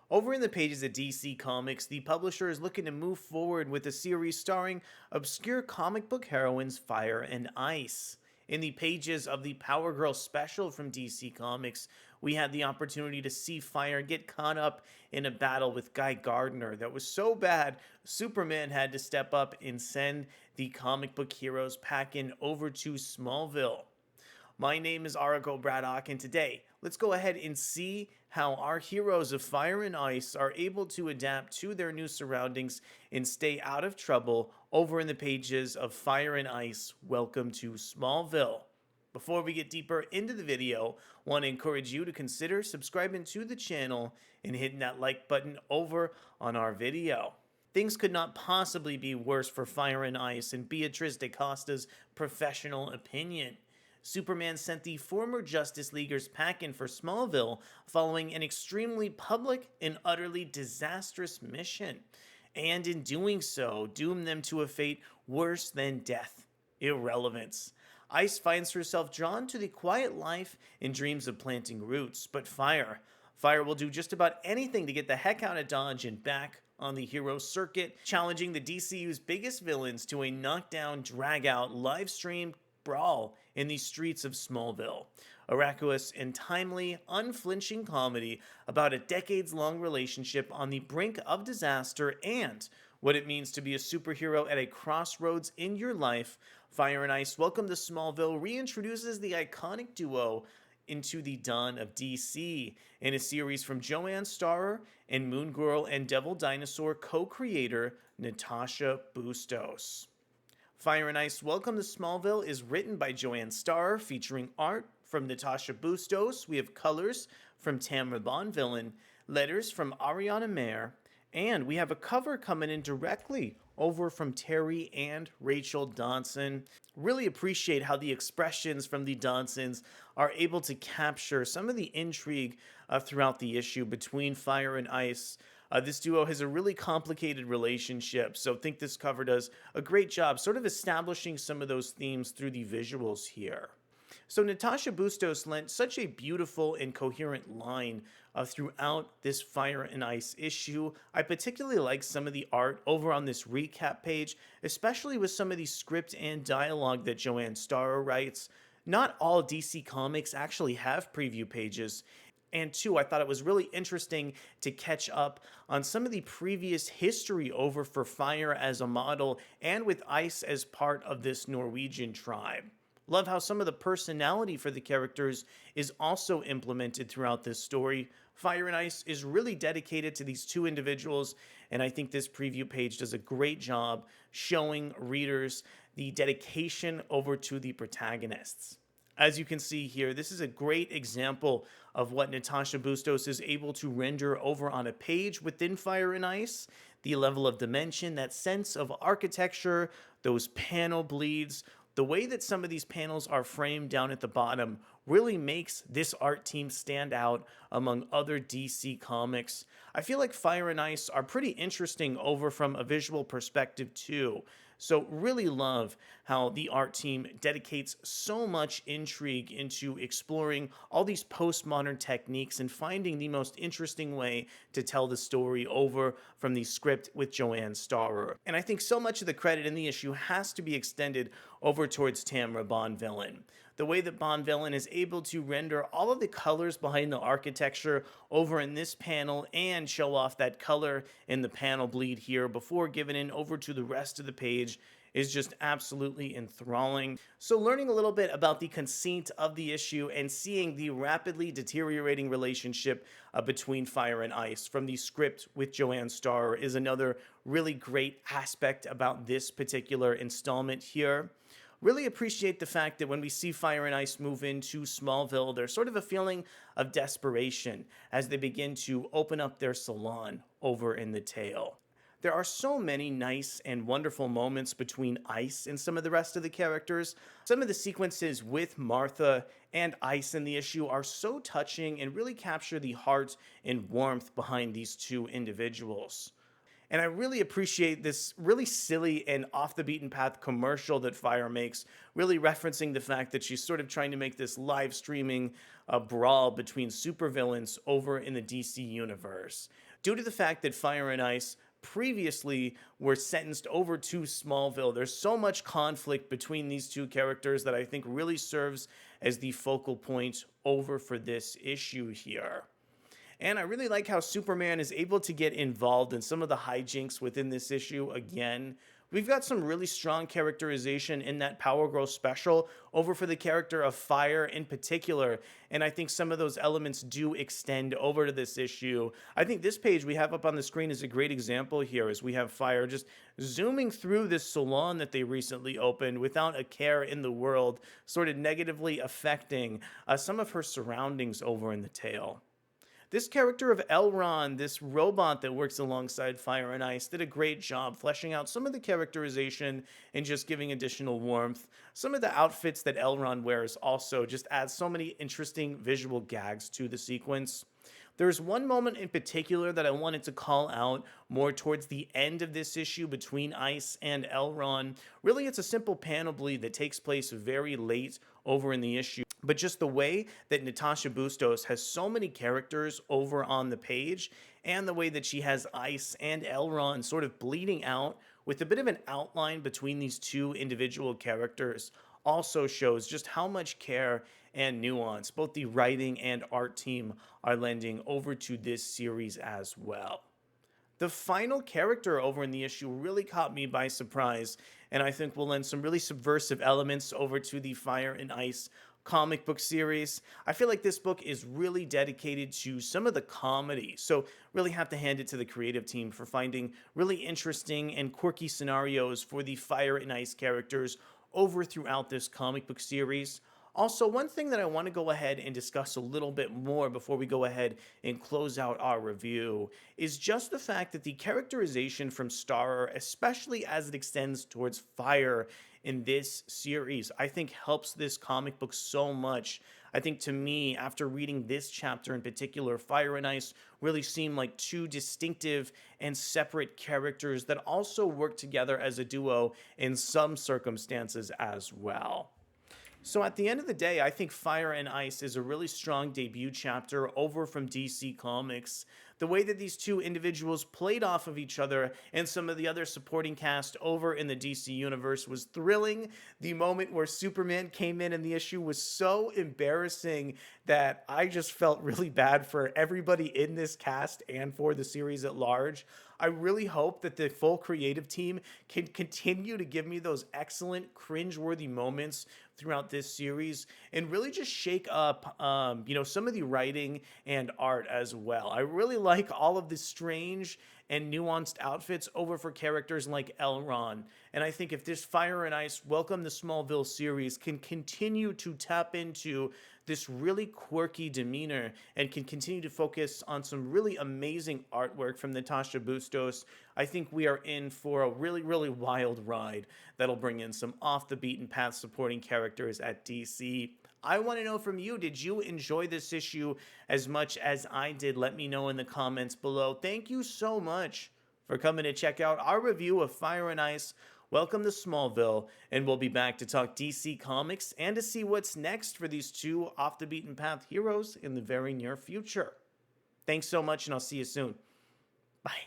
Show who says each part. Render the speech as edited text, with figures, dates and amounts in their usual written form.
Speaker 1: Over in the pages of DC Comics, the publisher is looking to move forward with a series starring obscure comic book heroines Fire and Ice. In the pages of the Power Girl special from DC Comics, we had the opportunity to see Fire get caught up in a battle with Guy Gardner that was so bad, Superman had to step up and send the comic book heroes packing over to Smallville. My name is Arago Braddock, and today, let's go ahead and see how our heroes of Fire and Ice are able to adapt to their new surroundings and stay out of trouble over in the pages of Fire and Ice. Welcome to Smallville. Before we get deeper into the video, I want to encourage you to consider subscribing to the channel and hitting that like button over on our video. Things could not possibly be worse for Fire and Ice, in Beatrice DaCosta's professional opinion. Superman sent the former Justice Leaguers packing for Smallville following an extremely public and utterly disastrous mission, and in doing so, doomed them to a fate worse than death: irrelevance. Ice finds herself drawn to the quiet life and dreams of planting roots, but Fire will do just about anything to get the heck out of Dodge and back on the hero circuit, challenging the DCU's biggest villains to a knockdown, drag-out, live-streamed brawl in the streets of Smallville. A miraculous and timely, unflinching comedy about a decades-long relationship on the brink of disaster and what it means to be a superhero at a crossroads in your life. Fire and Ice Welcome to Smallville reintroduces the iconic duo into the dawn of DC in a series from Joanne Starrer and Moon Girl and Devil Dinosaur co-creator Natacha Bustos. Fire and Ice Welcome to Smallville is written by Joanne Starrer, featuring art from Natacha Bustos. We have colors from Tamra Bonvillain, letters from Ariana Maher, and we have a cover coming in directly over from Terry and Rachel Dodson. Really appreciate how the expressions from the Dodsons are able to capture some of the intrigue throughout the issue between Fire and Ice. This duo has a really complicated relationship, so I think this cover does a great job sort of establishing some of those themes through the visuals here. So Natacha Bustos lent such a beautiful and coherent line throughout this Fire and Ice issue. I particularly like some of the art over on this recap page, especially with some of the script and dialogue that Joanne Starrer writes. Not all DC Comics actually have preview pages. And two, I thought it was really interesting to catch up on some of the previous history over for Fire as a model and with Ice as part of this Norwegian tribe. Love how some of the personality for the characters is also implemented throughout this story. Fire and Ice is really dedicated to these two individuals, and I think this preview page does a great job showing readers the dedication over to the protagonists. As you can see here, this is a great example of what Natacha Bustos is able to render over on a page within Fire and Ice. The level of dimension, that sense of architecture, those panel bleeds, the way that some of these panels are framed down at the bottom really makes this art team stand out among other DC comics. I feel like Fire and Ice are pretty interesting over from a visual perspective too. So really love how the art team dedicates so much intrigue into exploring all these postmodern techniques and finding the most interesting way to tell the story over from the script with Joanne Starrer. And I think so much of the credit in the issue has to be extended over towards Tamra Bonvillain. The way that Bonvillain is able to render all of the colors behind the architecture over in this panel and show off that color in the panel bleed here before giving in over to the rest of the page is just absolutely enthralling. So learning a little bit about the conceit of the issue and seeing the rapidly deteriorating relationship between Fire and Ice from the script with Joanne Starrer is another really great aspect about this particular installment here. Really appreciate the fact that when we see Fire and Ice move into Smallville, there's sort of a feeling of desperation as they begin to open up their salon over in the tail. There are so many nice and wonderful moments between Ice and some of the rest of the characters. Some of the sequences with Martha and Ice in the issue are so touching and really capture the heart and warmth behind these two individuals. And I really appreciate this really silly and off the beaten path commercial that Fire makes, really referencing the fact that she's sort of trying to make this live streaming brawl between supervillains over in the DC universe. Due to the fact that Fire and Ice previously were sentenced over to Smallville, there's so much conflict between these two characters that I think really serves as the focal point over for this issue here. And I really like how Superman is able to get involved in some of the hijinks within this issue again. We've got some really strong characterization in that Power Girl special over for the character of Fire in particular, and I think some of those elements do extend over to this issue. I think this page we have up on the screen is a great example here, as we have Fire just zooming through this salon that they recently opened without a care in the world, sort of negatively affecting some of her surroundings over in the tale. This character of Elron, this robot that works alongside Fire and Ice, did a great job fleshing out some of the characterization and just giving additional warmth. Some of the outfits that Elron wears also just add so many interesting visual gags to the sequence. There's one moment in particular that I wanted to call out more towards the end of this issue between Ice and Elron. Really, it's a simple panel bleed that takes place very late over in the issue. But just the way that Natacha Bustos has so many characters over on the page, and the way that she has Ice and Elron sort of bleeding out with a bit of an outline between these two individual characters, also shows just how much care and nuance both the writing and art team are lending over to this series as well. The final character over in the issue really caught me by surprise, and I think will lend some really subversive elements over to the Fire and Ice comic book series. I feel like this book is really dedicated to some of the comedy, so really have to hand it to the creative team for finding really interesting and quirky scenarios for the Fire and Ice characters over throughout this comic book series. Also, one thing that I want to go ahead and discuss a little bit more before we go ahead and close out our review is just the fact that the characterization from Starrer, especially as it extends towards Fire in this series, I think helps this comic book so much. I think to me, after reading this chapter in particular, Fire and Ice really seem like two distinctive and separate characters that also work together as a duo in some circumstances as well. So at the end of the day, I think Fire and Ice is a really strong debut chapter over from DC Comics. The way that these two individuals played off of each other and some of the other supporting cast over in the DC universe was thrilling. The moment where Superman came in the issue was so embarrassing that I just felt really bad for everybody in this cast and for the series at large. I really hope that the full creative team can continue to give me those excellent cringeworthy moments throughout this series and really just shake up, some of the writing and art as well. I really like all of the strange and nuanced outfits over for characters like Elron. And I think if this Fire and Ice Welcome to Smallville series can continue to tap into this really quirky demeanor and can continue to focus on some really amazing artwork from Natacha Bustos, I think we are in for a really, really wild ride that'll bring in some off the beaten path supporting characters at DC. I want to know from you, did you enjoy this issue as much as I did? Let me know in the comments below. Thank you so much for coming to check out our review of Fire and Ice Welcome to Smallville, and we'll be back to talk DC Comics and to see what's next for these two off the beaten path heroes in the very near future. Thanks so much, and I'll see you soon. Bye.